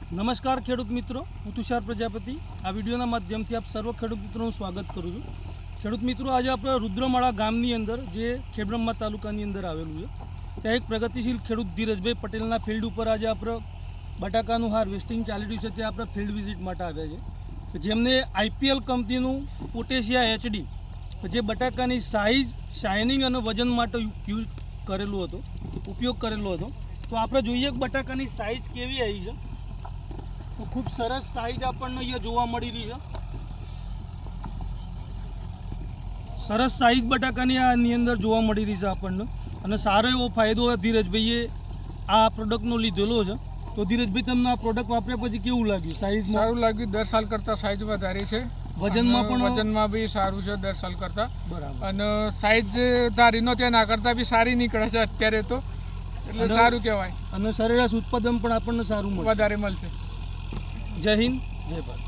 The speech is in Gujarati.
નમસ્કાર ખેડૂત મિત્રો, હું તુષાર પ્રજાપતિ આ વિડીયોના માધ્યમથી આપ સર્વ ખેડૂત મિત્રોનું સ્વાગત કરું છું। ખેડૂત મિત્રો, આજે આપણે રુદ્રમાળા ગામની અંદર જે ખેડબ્રહ્મા તાલુકાની અંદર આવેલું છે ત્યાં એક પ્રગતિશીલ ખેડૂત ધીરજભાઈ પટેલના ફિલ્ડ ઉપર આજે આપણે બટાકાનું હાર્વેસ્ટિંગ ચાલી રહ્યું છે ત્યાં આપણે ફિલ્ડ વિઝિટ માટે આવ્યા છે, જેમને IPL કંપનીનું પોટેશિયા HD જે બટાકાની સાઇઝ, શાઇનિંગ અને વજન માટે ઉપયોગ કરેલો હતો। તો આપણે જોઈએ કે બટાકાની સાઇઝ કેવી આવી છે। તો ખૂબ સરસ સાઇઝ આપણને અહીંયા જોવા મળી રહી છે। સરસ સાઇઝ બટાકાની આની અંદર જોવા મળી રહી છે આપણને, અને સારો એવો ફાયદો ધીરજભાઈએ આ પ્રોડક્ટનો લીધેલો છે। તો ધીરજભાઈ, તમને આ પ્રોડક્ટ વાપર્યા પછી કેવું લાગ્યું? સાઇઝ સારું લાગ્યું, દર સાલ કરતાં સાઇઝ વધારે છે, વજનમાં બી સારું છે દર સાલ કરતાં, બરાબર। અને સાઇઝ ધારીનો તેના કરતાં બી સારી નીકળે છે અત્યારે તો, એટલે સારું કહેવાય, અને સરેરાશ ઉત્પાદન પણ આપણને સારું વધારે મળશે। જય હિન્દ, જય ભારત।